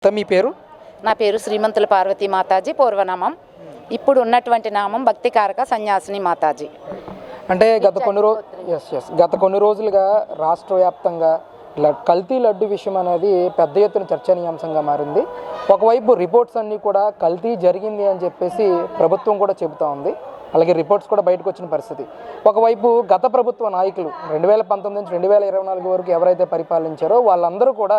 మీ పేరు? నా పేరు శ్రీమంతుల పార్వతీ మాతాజీ, పూర్వనామం. ఇప్పుడు ఉన్నటువంటి నామం భక్తికారక సన్యాసిని మాతాజీ. అంటే గత కొన్ని రోజులుగా రాష్ట్ర వ్యాప్తంగా కల్తీ లడ్డు విషయం అనేది పెద్ద ఎత్తున చర్చనీయాంశంగా మారింది. ఒకవైపు రిపోర్ట్స్ అన్నీ కూడా కల్తీ జరిగింది అని చెప్పేసి ప్రభుత్వం కూడా చెబుతూ ఉంది. అలాగే రిపోర్ట్స్ కూడా బయటకు వచ్చిన పరిస్థితి. ఒకవైపు గత ప్రభుత్వ నాయకులు 2019 నుంచి 2024 వరకు ఎవరైతే పరిపాలించారో వాళ్ళందరూ కూడా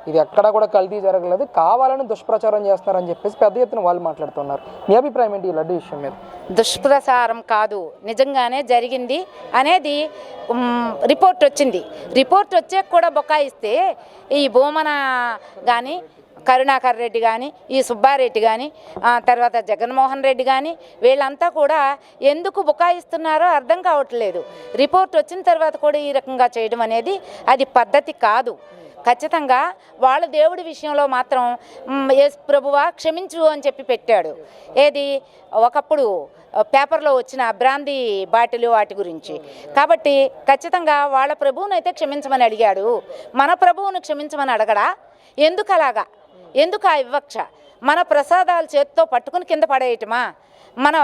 ఇది ఎక్కడా కూడా కల్తీ జరగలేదు, కావాలని దుష్ప్రచారం చేస్తున్నారని చెప్పేసి పెద్ద ఎత్తున వాళ్ళు మాట్లాడుతున్నారు. మీ అభిప్రాయం ఏంటి ఈ లడ్డు విషయం మీద? దుష్ప్రచారం కాదు, నిజంగానే జరిగింది అనేది రిపోర్ట్ వచ్చింది. రిపోర్ట్ వచ్చే కూడా బొకాయిస్తే ఈ భూమన కానీ, కరుణాకర్ రెడ్డి కానీ, ఈ సుబ్బారెడ్డి కానీ, తర్వాత జగన్మోహన్ రెడ్డి కానీ వీళ్ళంతా కూడా ఎందుకు బుకాయిస్తున్నారో అర్థం కావట్లేదు. రిపోర్ట్ వచ్చిన తర్వాత కూడా ఈ రకంగా చేయడం అనేది అది పద్ధతి కాదు. ఖచ్చితంగా వాళ్ళ దేవుడి విషయంలో మాత్రం యేసు ప్రభువా క్షమించు అని చెప్పి పెట్టాడు. ఏది ఒకప్పుడు పేపర్లో వచ్చిన బ్రాందీ బాటిల్ వాటి గురించి. కాబట్టి ఖచ్చితంగా వాళ్ళ ప్రభువును అయితే క్షమించమని అడిగాడు, మన ప్రభువును క్షమించమని అడగడా? ఎందుకు అలాగా? ఎందుకు ఆ వివక్ష? మన ప్రసాదాలు చేతితో పట్టుకుని కింద పడేయటమా? మన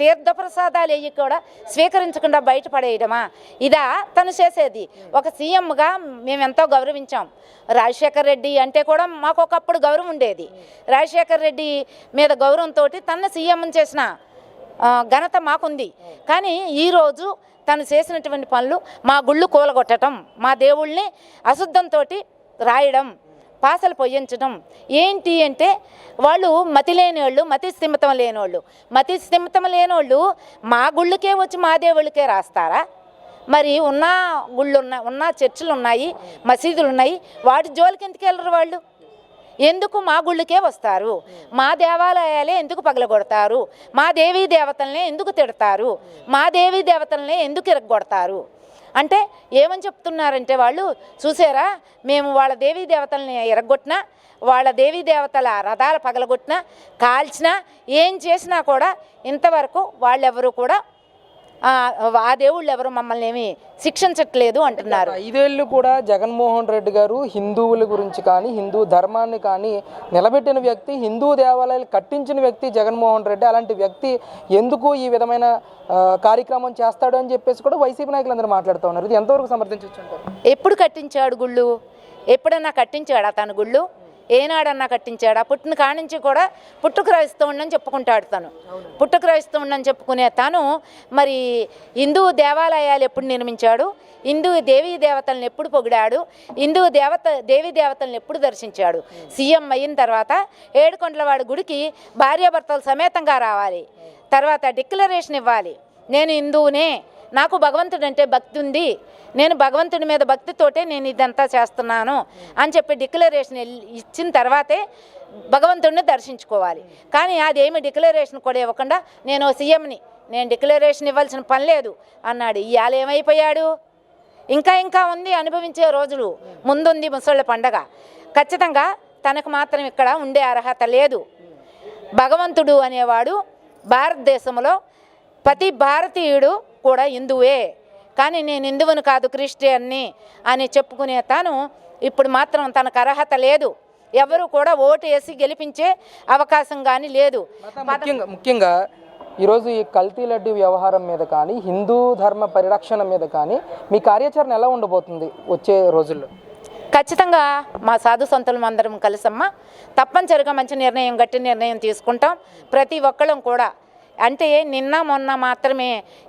తీర్థ ప్రసాదాలు అయ్యి కూడా స్వీకరించకుండా బయట పడేయడమా? ఇదా తను చేసేది? ఒక సీఎంగా మేము ఎంతో గౌరవించాం. రాజశేఖర్ రెడ్డి అంటే కూడా మాకు ఒకప్పుడు గౌరవం ఉండేది. రాజశేఖర్ రెడ్డి మీద గౌరవంతో తన సీఎం చేసిన ఘనత మాకుంది. కానీ ఈరోజు తను చేసినటువంటి పనులు, మా గుళ్ళు కూలగొట్టడం, మా దేవుళ్ళని అశుద్ధంతో రాయడం, పాసలు పొయ్యించడం ఏంటి అంటే వాళ్ళు మతి లేనివాళ్ళు, మతి స్థిమితం లేనివాళ్ళు. మతి స్థిమితం లేనివాళ్ళు మా గుళ్ళకే వచ్చి మా దేవుళ్ళకే రాస్తారా? మరి ఉన్న గుళ్ళు ఉన్న చర్చిలు ఉన్నాయి, మసీదులు ఉన్నాయి, వాటి జోలికి ఎందుకు వెళ్ళరు వాళ్ళు? ఎందుకు మా గుళ్ళకే వస్తారు? మా దేవాలయాలే ఎందుకు పగలగొడతారు? మా దేవీ దేవతలనే ఎందుకు తిడతారు? మా దేవీ దేవతలనే ఎందుకు ఇరగొడతారు? అంటే ఏమని చెప్తున్నారంటే వాళ్ళు, చూసారా మేము వాళ్ళ దేవీ దేవతల్ని ఎరగొట్టినా, వాళ్ళ దేవీ దేవతల రథాలు పగలగొట్టినా, కాల్చినా, ఏం చేసినా కూడా ఇంతవరకు వాళ్ళెవరూ కూడా ఆ దేవుళ్ళు ఎవరు మమ్మల్ని ఏమి శిక్షించట్లేదు అంటున్నారు. 5 ఏళ్ళు కూడా జగన్మోహన్ రెడ్డి గారు హిందువుల గురించి కానీ, హిందూ ధర్మాన్ని కానీ నిలబెట్టిన వ్యక్తి, హిందూ దేవాలయాలు కట్టించిన వ్యక్తి జగన్మోహన్ రెడ్డి. అలాంటి వ్యక్తి ఎందుకు ఈ విధమైన కార్యక్రమం చేస్తాడు అని చెప్పేసి కూడా వైసీపీ నాయకులందరూ మాట్లాడుతూ ఉన్నారు. ఇది ఎంతవరకు సమర్థించవచ్చు? ఎప్పుడు కట్టించాడు గుళ్ళు? ఎప్పుడన్నా కట్టించాడా తన గుళ్ళు? ఏనాడన్నా కట్టించాడా? పుట్టిన కానించి కూడా పుట్టుక్రైస్తవుడని చెప్పుకుంటాడు తను. పుట్టుక్రైస్తవుడని చెప్పుకునే తను మరి హిందూ దేవాలయాలు ఎప్పుడు నిర్మించాడు? హిందూ దేవీ దేవతలను ఎప్పుడు పొగిడాడు? హిందూ దేవీ దేవతలను ఎప్పుడు దర్శించాడు? సీఎం అయిన తర్వాత ఏడుకొండలవాడి గుడికి భార్యాభర్తలు సమేతంగా రావాలి, తర్వాత డిక్లరేషన్ ఇవ్వాలి, నేను హిందువునే, నాకు భగవంతుడు అంటే భక్తి ఉంది, నేను భగవంతుడి మీద భక్తితోటే నేను ఇదంతా చేస్తున్నాను అని చెప్పి డిక్లరేషన్ ఇచ్చిన తర్వాతే భగవంతుడిని దర్శించుకోవాలి. కానీ అదేమి డిక్లరేషన్ కూడా ఇవ్వకుండా నేను సీఎంని, నేను డిక్లరేషన్ ఇవ్వాల్సిన పని లేదు అన్నాడు. ఇవాళ ఏమైపోయాడు? ఇంకా ఉంది అనుభవించే రోజులు ముందుంది ముసళ్ళ పండగ. ఖచ్చితంగా తనకు మాత్రం ఇక్కడ ఉండే అర్హత లేదు. భగవంతుడు అనేవాడు భారతదేశంలో ప్రతి భారతీయుడు కూడా హిందువే, కానీ నేను హిందువుని కాదు క్రిస్టియన్ని అని చెప్పుకునే తాను ఇప్పుడు మాత్రం తనకు అర్హత లేదు. ఎవరు కూడా ఓటు వేసి గెలిపించే అవకాశం కానీ లేదు. ముఖ్యంగా ఈరోజు ఈ కల్తీ లడ్డు వ్యవహారం మీద కానీ, హిందూ ధర్మ పరిరక్షణ మీద కానీ మీ కార్యాచరణ ఎలా ఉండబోతుంది వచ్చే రోజుల్లో? ఖచ్చితంగా మా సాధు సంతులం అందరం కలిసమ్మా తప్పనిసరిగా మంచి నిర్ణయం, గట్టి నిర్ణయం తీసుకుంటాం. ప్రతి ఒక్కళ్ళం కూడా అంటే నిన్న మొన్న మాత్రమే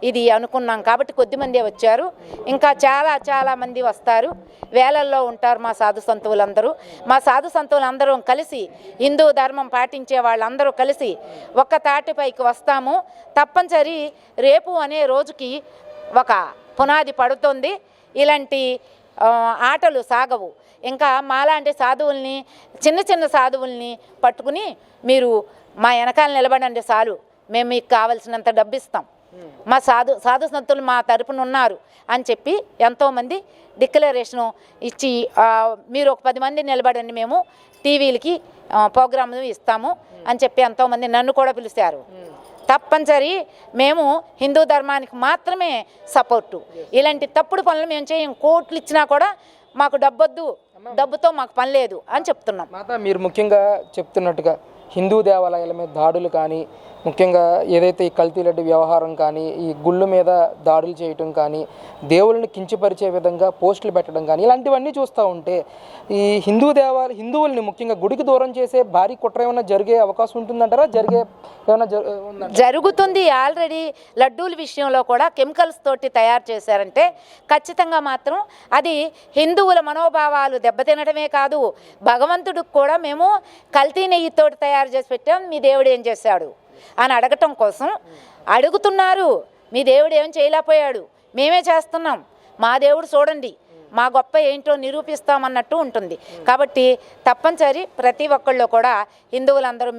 ఇది అనుకున్నాం కాబట్టి కొద్దిమందే వచ్చారు, ఇంకా చాలా మంది వస్తారు, వేలల్లో ఉంటారు మా సాధు సంతువులందరూ. మా సాధు సంతువులందరూ కలిసి హిందూ ధర్మం పాటించే వాళ్ళందరూ కలిసి ఒక్క తాటిపైకి వస్తాము. తప్పనిసరి రేపు అనే రోజుకి ఒక పునాది పడుతుంది. ఇలాంటి ఆటలు సాగవు. ఇంకా మాలాంటి సాధువుల్ని, చిన్న సాధువుల్ని పట్టుకుని మీరు మా వెనకాల నిలబడండి చాలు, మేము మీకు కావలసినంత డబ్బు ఇస్తాం, మా సాధు సంతులు మా తరపున ఉన్నారు అని చెప్పి ఎంతోమంది డిక్లరేషను ఇచ్చి మీరు ఒక 10 మంది నిలబడండి, మేము టీవీలకి ప్రోగ్రాములు ఇస్తాము అని చెప్పి ఎంతోమంది నన్ను కూడా పిలిచారు. తప్పనిసరి మేము హిందూ ధర్మానికి మాత్రమే సపోర్టు. ఇలాంటి తప్పుడు పనులు మేము చేయం. కోట్లు ఇచ్చినా కూడా మాకు డబ్బొద్దు, డబ్బుతో మాకు పని లేదు అని చెప్తున్నాం. మాత మీరు ముఖ్యంగా చెప్తున్నట్టుగా హిందూ దేవాలయాల మీద దాడులు కానీ, ముఖ్యంగా ఏదైతే ఈ కల్తీ లడ్డు వ్యవహారం కానీ, ఈ గుళ్ళు మీద దాడులు చేయటం కానీ, దేవుళ్ళని కించపరిచే విధంగా పోస్టులు పెట్టడం కానీ, ఇలాంటివన్నీ చూస్తూ ఉంటే ఈ హిందువుల్ని ముఖ్యంగా గుడికి దూరం చేసే భారీ కుట్ర ఏమైనా జరిగే అవకాశం ఉంటుందంటారా? ఏమైనా జరుగుతుంది. ఆల్రెడీ లడ్డూల విషయంలో కూడా కెమికల్స్ తోటి తయారు చేశారంటే ఖచ్చితంగా మాత్రం అది హిందువుల మనోభావాలు దెబ్బతినడమే కాదు, భగవంతుడికి కూడా మేము కల్తీ నెయ్యితోటి తయారు చేసి పెట్టాం, మీ దేవుడు ఏం చేశాడు అని అడగటం కోసం అడుగుతున్నారు. మీ దేవుడు ఏం చేయలేకపోయాడు, మేమే చేస్తున్నాం, మా దేవుడు చూడండి, మా గొప్ప ఏంటో నిరూపిస్తామన్నట్టు ఉంటుంది. కాబట్టి తప్పనిసరి ప్రతి ఒక్కళ్ళు కూడా హిందువులందరూ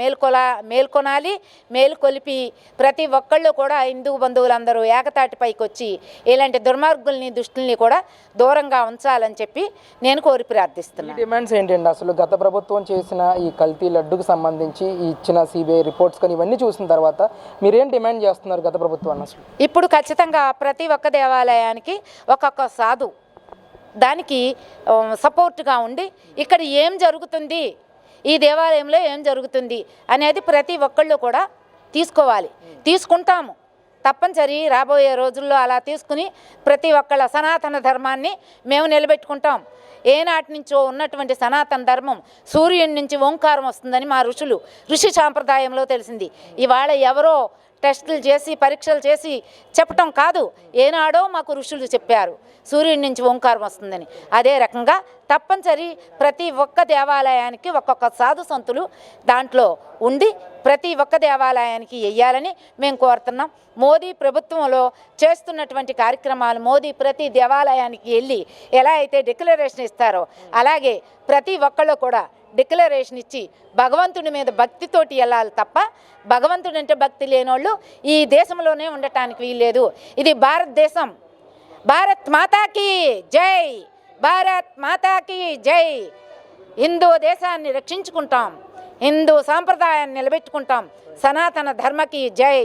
మేల్కొనాలి. మేలుకొలిపి ప్రతి ఒక్కళ్ళు కూడా హిందూ బంధువులందరూ ఏకతాటిపైకి వచ్చి ఇలాంటి దుర్మార్గుల్ని దుష్టుల్ని కూడా దూరంగా ఉంచాలని చెప్పి నేను కోరి ప్రార్థిస్తున్నాను. డిమాండ్స్ ఏంటండి అసలు? గత ప్రభుత్వం చేసిన ఈ కల్తీ లడ్డుకు సంబంధించి ఇచ్చిన సిబిఐ రిపోర్ట్స్ కానీ ఇవన్నీ చూసిన తర్వాత మీరేం డిమాండ్ చేస్తున్నారు గత ప్రభుత్వాన్ని అసలు? ఇప్పుడు ఖచ్చితంగా ప్రతి ఒక్క దేవాలయానికి ఒక్కొక్క సాధు దానికి సపోర్ట్గా ఉండి ఇక్కడ ఏం జరుగుతుంది, ఈ దేవాలయంలో ఏం జరుగుతుంది అనేది ప్రతి ఒక్కళ్ళు కూడా తీసుకోవాలి. తీసుకుంటాము తప్పనిసరి. రాబోయే రోజుల్లో అలా తీసుకుని ప్రతి ఒక్కళ్ళ సనాతన ధర్మాన్ని మేము నిలబెట్టుకుంటాం. ఏనాటి నుంచో ఉన్నటువంటి సనాతన ధర్మం సూర్యుడి నుంచి ఓంకారం వస్తుందని మా ఋషి సాంప్రదాయంలో తెలిసింది. ఇవాళ ఎవరో టెస్టులు చేసి పరీక్షలు చేసి చెప్పటం కాదు, ఏనాడో మాకు ఋషులు చెప్పారు సూర్యుడి నుంచి ఓంకారం వస్తుందని. అదే రకంగా తప్పనిసరి ప్రతి ఒక్క దేవాలయానికి ఒక్కొక్క సాధు సంతులు దాంట్లో ఉండి ప్రతి ఒక్క దేవాలయానికి వెయ్యాలని మేము కోరుతున్నాం. మోదీ ప్రభుత్వంలో చేస్తున్నటువంటి కార్యక్రమాలు, మోదీ ప్రతి దేవాలయానికి వెళ్ళి ఎలా అయితే డిక్లరేషన్ ఇస్తారో అలాగే ప్రతి ఒక్కళ్ళు కూడా డిక్లరేషన్ ఇచ్చి భగవంతుడి మీద భక్తితోటి వెళ్ళాలి తప్ప భగవంతుడు అంటే భక్తి లేనోళ్ళు ఈ దేశంలోనే ఉండటానికి వీల్లేదు. ఇది భారతదేశం. భారత్ మాతాకి జై, భారత్ మాతాకి జై. హిందూ దేశాన్ని రక్షించుకుంటాం, హిందూ సాంప్రదాయాన్ని నిలబెట్టుకుంటాం. సనాతన ధర్మకి జై.